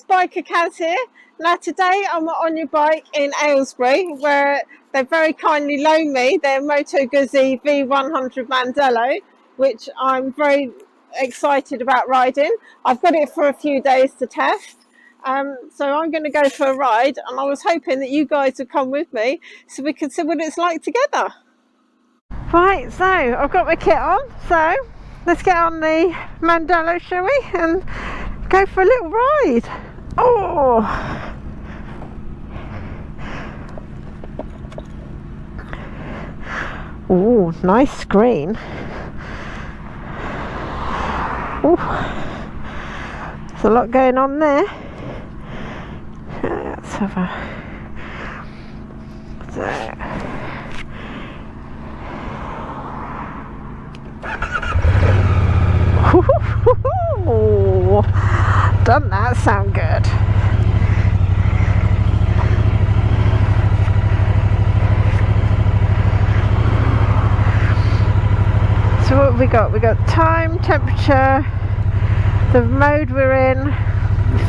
guys, BikerKaz here. Now today I'm on your bike in Aylesbury, where they very kindly loaned me their Moto Guzzi V100 Mandello, which I'm very excited about riding. I've got it for a few days to test, so I'm going to go for a ride, and I was hoping that you guys would come with me so we can see what it's like together. Right, so I've got my kit on, so let's get on the Mandello, shall we, and go for a little ride. Oh, nice screen. Oh, there's a lot going on there. Let's have a doesn't that sound good? So what have we got? We got time, temperature, the mode we're in,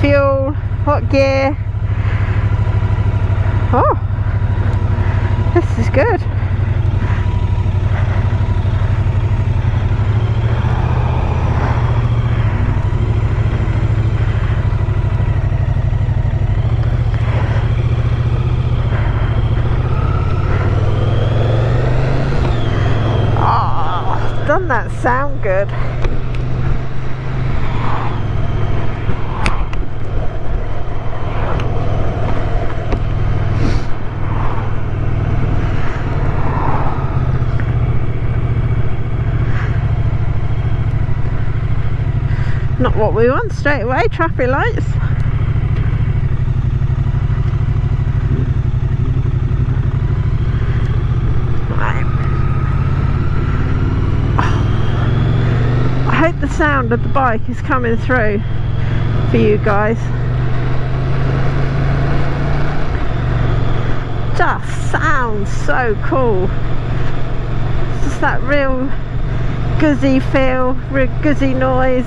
fuel, what gear. Oh, this is good. Doesn't that sound good? Not what we want straight away, traffic lights. I hope the sound of the bike is coming through for you guys. Just sounds so cool. It's just that real Guzzi feel, real Guzzi noise.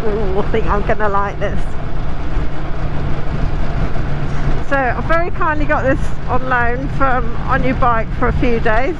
Ooh, I think I'm gonna like this. So I've very kindly got this on loan from On Yer Bike for a few days,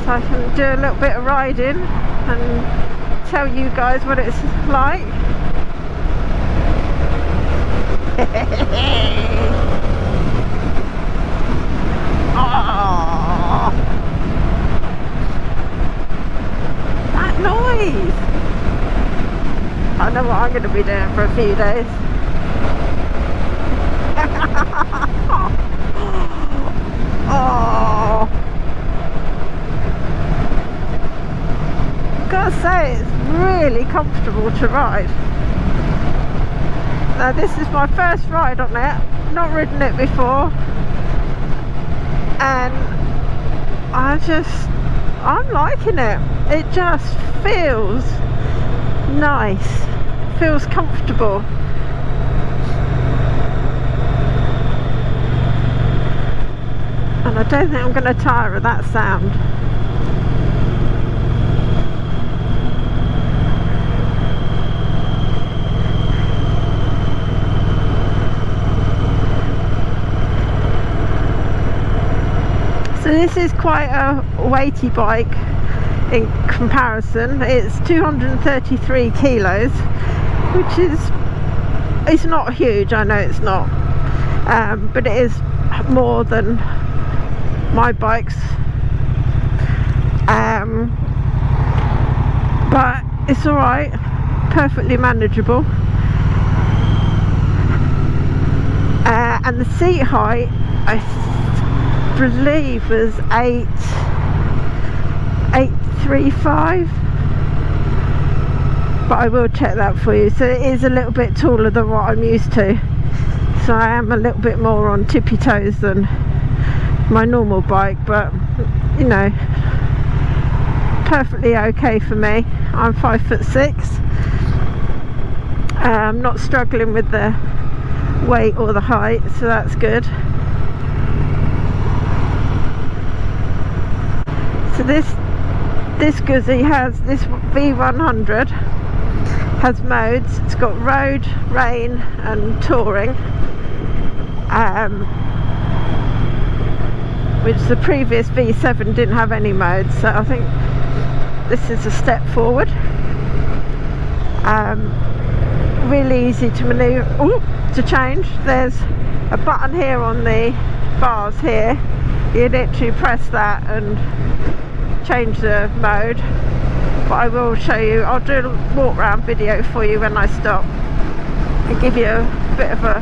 so I can do a little bit of riding and tell you guys what it's like. Oh, that noise! I know what I'm going to be doing for a few days. Oh, gotta say, it's really comfortable to ride. Now this is my first ride on it, not ridden it before, and I'm liking it. It just feels nice, feels comfortable. And I don't think I'm going to tire of that sound. So this is quite a weighty bike in comparison. It's 233 kilos, which is, it's not huge, I know it's not, but it is more than my bikes, but it's alright, perfectly manageable. And the seat height, I believe, was 835, but I will check that for you. So it is a little bit taller than what I'm used to, so I am a little bit more on tippy toes than my normal bike, but you know, perfectly okay for me. I'm 5'6". I'm not struggling with the weight or the height, so that's good. So this Guzzi has, this V100 has modes. It's got road, rain and touring, which the previous V7 didn't have any modes, so I think this is a step forward. Really easy to manoeuvre, to change. There's a button here on the bars here. You literally press that and change the mode. But I will show you, I'll do a walk around video for you when I stop and give you a bit of a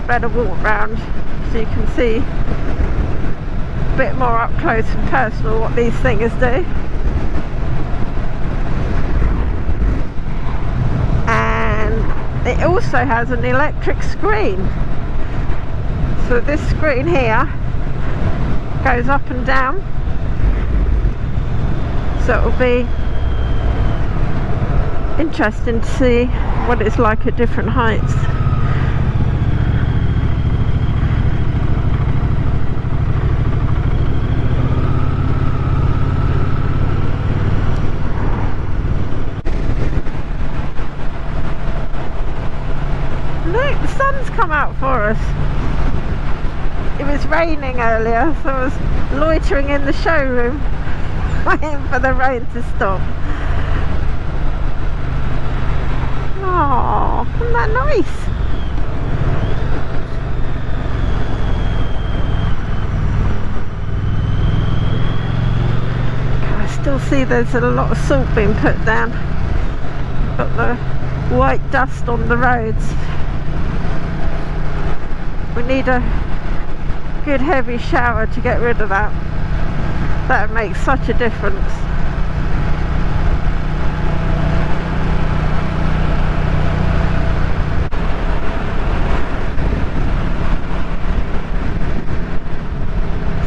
better walk round so you can see a bit more up close and personal what these things do. And it also has an electric screen, so this screen here goes up and down, so it will be interesting to see what it's like at different heights. Look, the sun's come out for us. It was raining earlier, so I was loitering in the showroom waiting for the rain to stop. Oh, isn't that nice? I still see there's a lot of salt being put down. Got the white dust on the roads. We need a good heavy shower to get rid of that. That makes such a difference.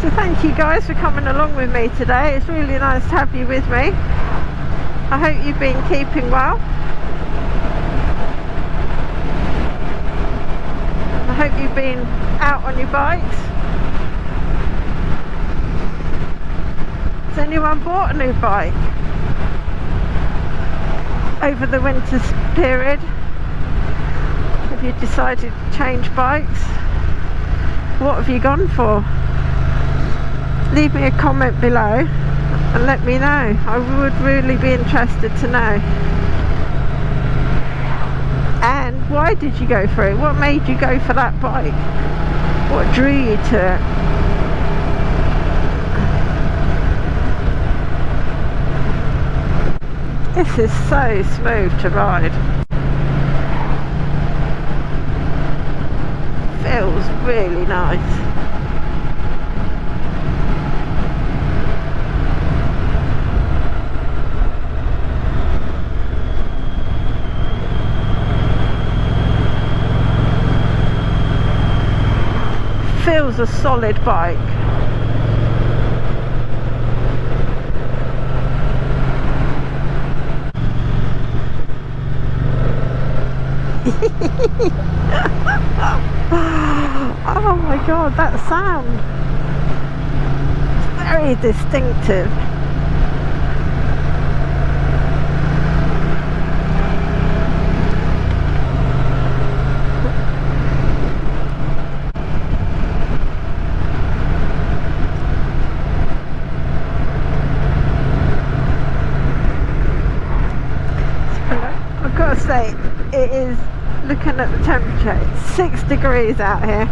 So thank you guys for coming along with me today. It's really nice to have you with me. I hope you've been keeping well. I hope you've been out on your bikes. Has anyone bought a new bike over the winter period? Have you decided to change bikes? What have you gone for? Leave me a comment below and let me know. I would really be interested to know. And why did you go for it? What made you go for that bike? What drew you to it? This is so smooth to ride. Feels really nice. Feels a solid bike. Oh my god, that sound! It's very distinctive. I've got to say, it is, looking at the temperature, it's 6 degrees out here.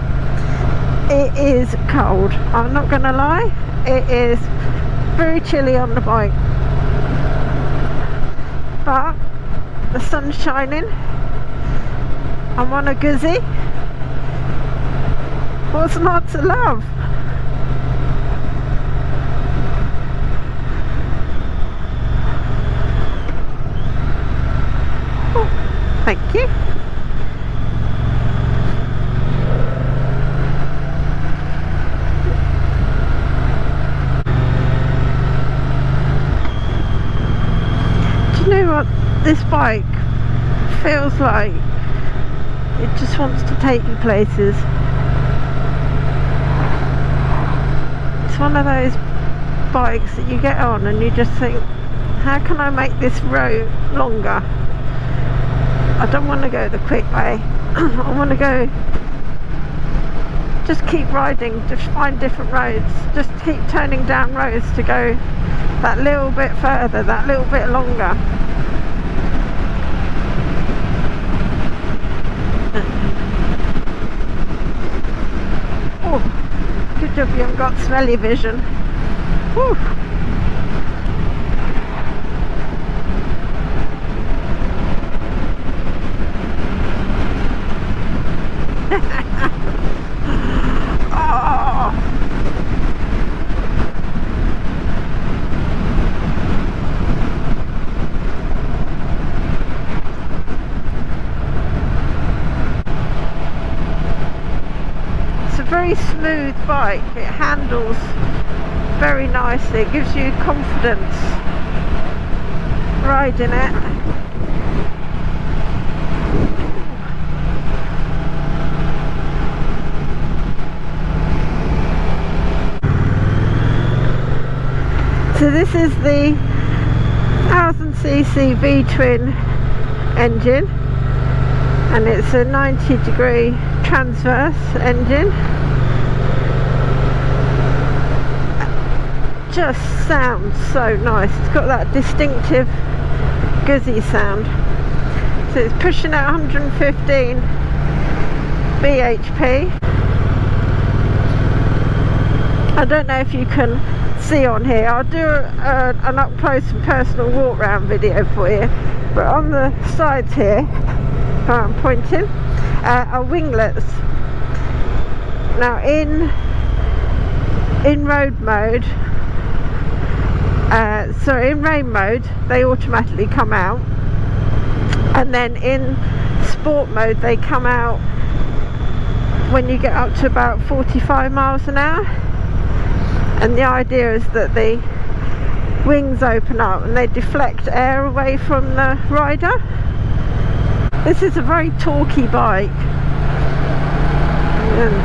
It is cold, I'm not gonna lie. It is very chilly on the bike, but the sun's shining. I'm on a Guzzi. What's not to love? Oh, thank you. know what this bike feels like? It just wants to take you places. It's one of those bikes that you get on and you just think, how can I make this road longer? I don't want to go the quick way. I want to go, just keep riding, just find different roads, just keep turning down roads to go that little bit further, that little bit longer. Oh, good job you haven't got smelly vision. Whew. Oh. It's a very smooth bike. It handles very nicely. It gives you confidence riding it. So this is the 1000cc V-twin engine, and it's a 90-degree transverse engine. Just sounds so nice. It's got that distinctive Guzzi sound. So it's pushing at 115 bhp. I don't know if you can see on here. I'll do an up close and personal walk round video for you, but on the sides here where I'm pointing are winglets. Now in road mode, in rain mode they automatically come out, and then in sport mode they come out when you get up to about 45 miles an hour. And the idea is that the wings open up and they deflect air away from the rider. This is a very torquey bike. And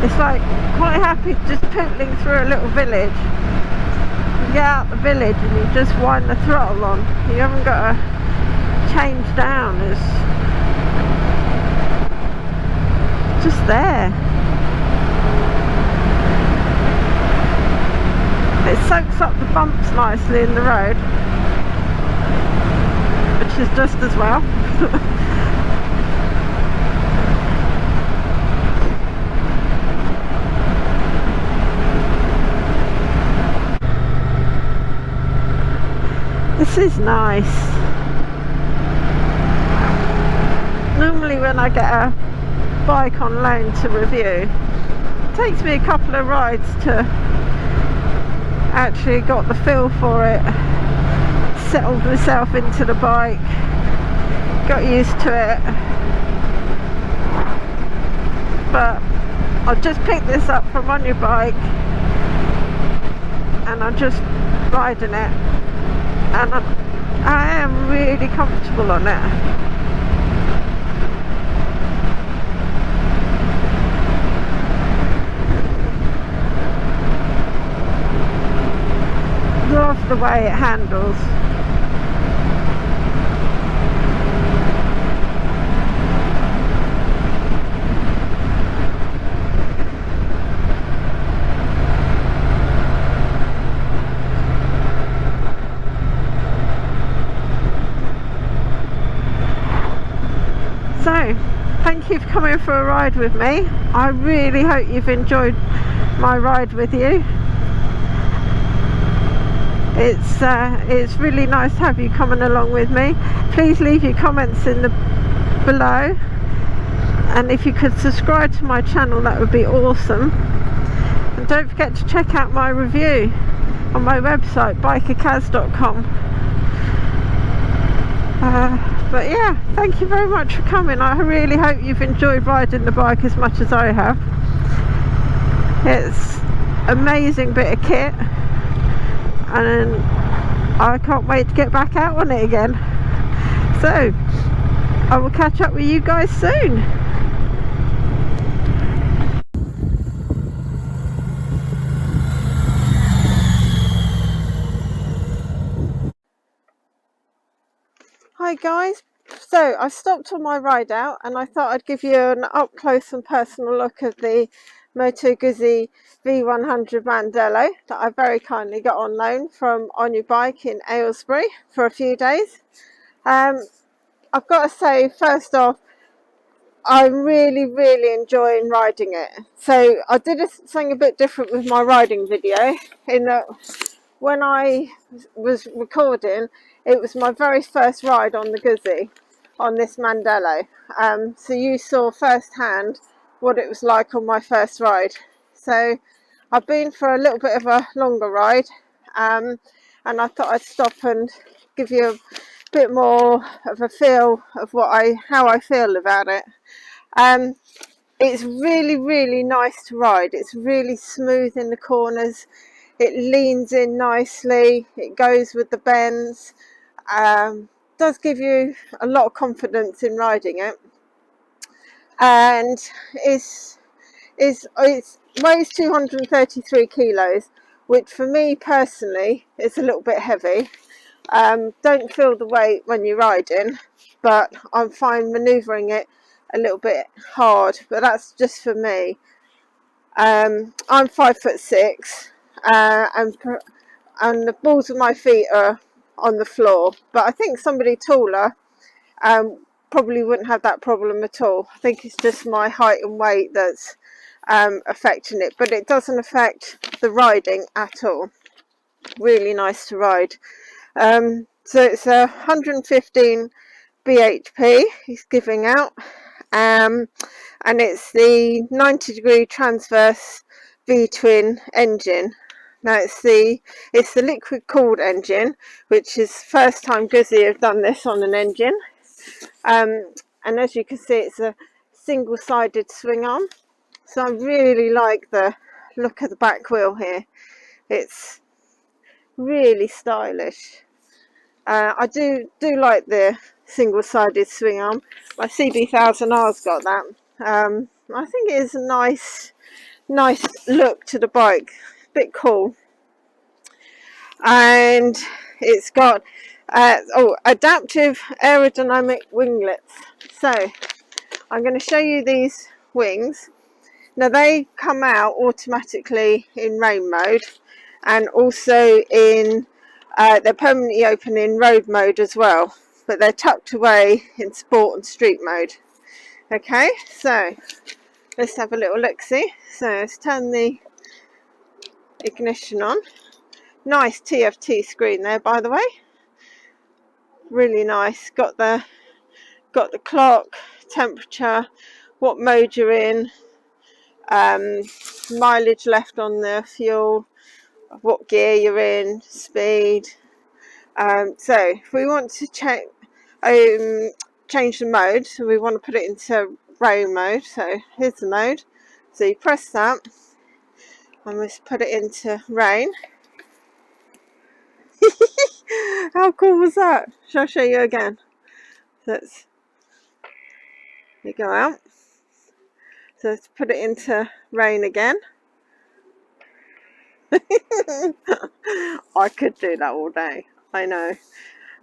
it's like quite happy just pootling through a little village. You get out the village and you just wind the throttle on. You haven't got to change down. It's just there. It soaks up the bumps nicely in the road, which is just as well. This is nice. Normally when I get a bike on loan to review, it takes me a couple of rides to actually got the feel for it, settled myself into the bike, got used to it. But I just picked this up from On Yer Bike and I'm just riding it, and I am really comfortable on it. Love the way it handles. So, thank you for coming for a ride with me. I really hope you've enjoyed my ride with you. It's really nice to have you coming along with me. Please leave your comments in the below, and if you could subscribe to my channel, that would be awesome. And don't forget to check out my review on my website, BikerKaz.com. But yeah, thank you very much for coming. I really hope you've enjoyed riding the bike as much as I have. It's an amazing bit of kit, and I can't wait to get back out on it again. So I will catch up with you guys soon. Hi guys, so I stopped on my ride out and I thought I'd give you an up close and personal look of the Moto Guzzi V100 Mandello that I very kindly got on loan from On Yer Bike in Aylesbury for a few days. I've got to say, first off, I'm really enjoying riding it. So I did something a bit different with my riding video, in that when I was recording, it was my very first ride on the Guzzi, on this Mandello. So you saw firsthand what it was like on my first ride. So I've been for a little bit of a longer ride, and I thought I'd stop and give you a bit more of a feel of how I feel about it. It's really nice to ride. It's really smooth in the corners. It leans in nicely. It goes with the bends. Does give you a lot of confidence in riding it. And it weighs 233 kilos, which for me personally is a little bit heavy. Don't feel the weight when you're riding, but I'm fine manoeuvring it a little bit hard, but that's just for me. I'm 5'6", and the balls of my feet are on the floor, but I think somebody taller probably wouldn't have that problem at all. I think it's just my height and weight that's affecting it, but it doesn't affect the riding at all. Really nice to ride. So it's a 115 bhp he's giving out, and it's the 90-degree transverse V-twin engine. Now it's the liquid cooled engine, which is first time Guzzi have done this on an engine. And as you can see, it's a single-sided swing arm. So I really like the look of the back wheel here. It's really stylish. I do like the single-sided swing arm. My CB1000R's got that. I think it is a nice look to the bike. Bit cool. And it's got adaptive aerodynamic winglets. So I'm going to show you these wings. Now they come out automatically in rain mode, and also in they're permanently open in road mode as well, but they're tucked away in sport and street mode. Okay, so let's have a little look-see. So let's turn the ignition on. Nice TFT screen there, by the way. Really nice. Got the clock, temperature, what mode you're in, mileage left on the fuel, what gear you're in, speed. So if we want to change the mode, so we want to put it into rain mode. So here's the mode. So you press that and we put it into rain. How cool was that? Shall I show you again? So you go out. So let's put it into rain again. I could do that all day, I know.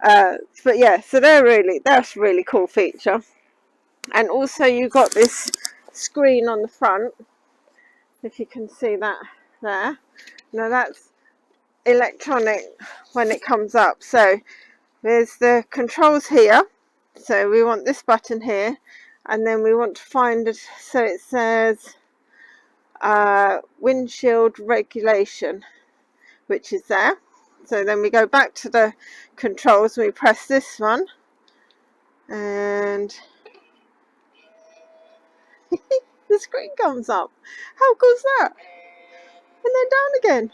But yeah, so that's a really cool feature. And also you got this screen on the front, if you can see that there. Now that's electronic when it comes up. So there's the controls here. So we want this button here, and then we want to find it. So it says windshield regulation, which is there. So then we go back to the controls and we press this one, and the screen comes up. How cool is that? And then down again.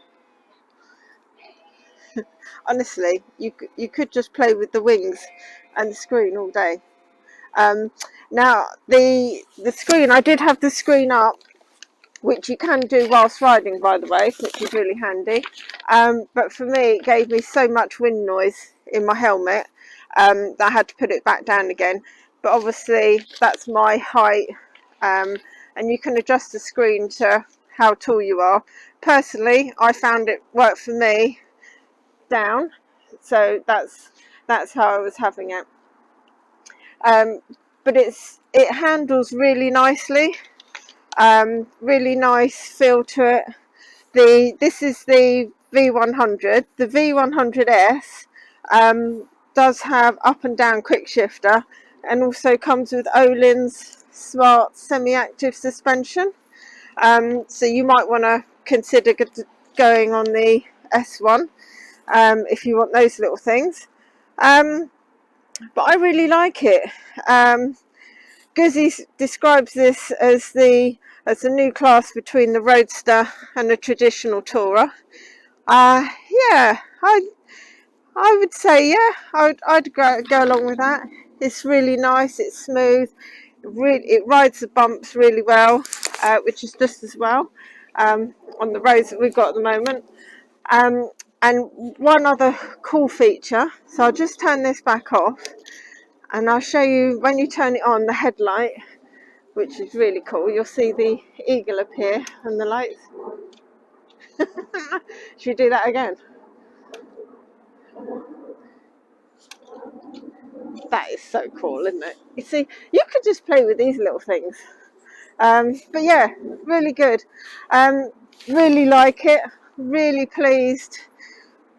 Honestly, you could just play with the wings and the screen all day. Now the screen, I did have the screen up which you can do whilst riding, by the way, which is really handy. But for me, it gave me so much wind noise in my helmet that I had to put it back down again. But obviously that's my height, and you can adjust the screen to how tall you are. Personally, I found it worked for me down, so that's how I was having it. But it handles really nicely. Really nice feel to it. This is the V100. The V100S does have up and down quick shifter, and also comes with Öhlins smart semi-active suspension. So you might want to consider going on the S1 if you want those little things. But I really like it. Guzzi describes this as a new class between the roadster and the traditional tourer. Yeah, I would say, yeah, I'd go along with that. It's really nice. It's smooth. It rides the bumps really well, which is just as well on the roads that we've got at the moment. And one other cool feature. So I'll just turn this back off, and I'll show you when you turn it on, the headlight, which is really cool. You'll see the eagle appear and the lights. Should we do that again? That is so cool, isn't it? You see, you could just play with these little things. But yeah, really good. Really like it. Really pleased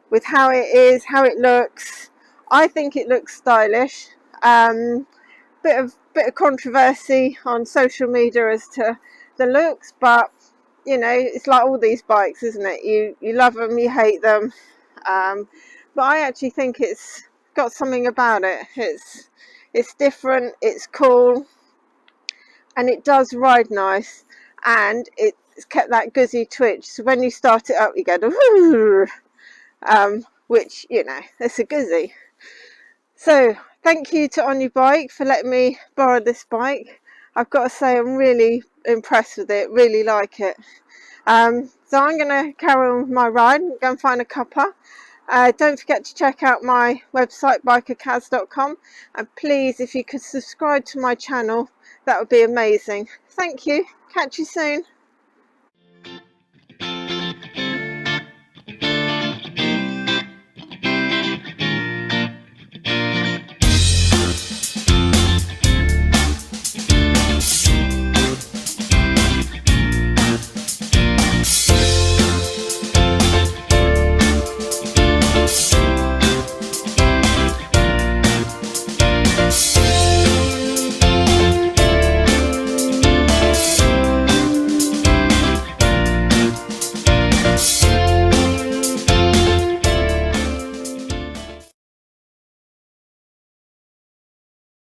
with how it is, how it looks. I think it looks stylish. Bit of controversy on social media as to the looks, but you know, it's like all these bikes, isn't it? You love them, you hate them. But I actually think it's got something about it. It's different, it's cool, and it does ride nice, and it's kept that Guzzi twitch. So when you start it up, you go, which, you know, it's a Guzzi. So thank you to On Yer Bike for letting me borrow this bike. I've got to say, I'm really impressed with it, really like it. So I'm going to carry on with my ride and go and find a cuppa. Don't forget to check out my website, BikerKaz.com, and please, if you could subscribe to my channel, that would be amazing. Thank you. Catch you soon.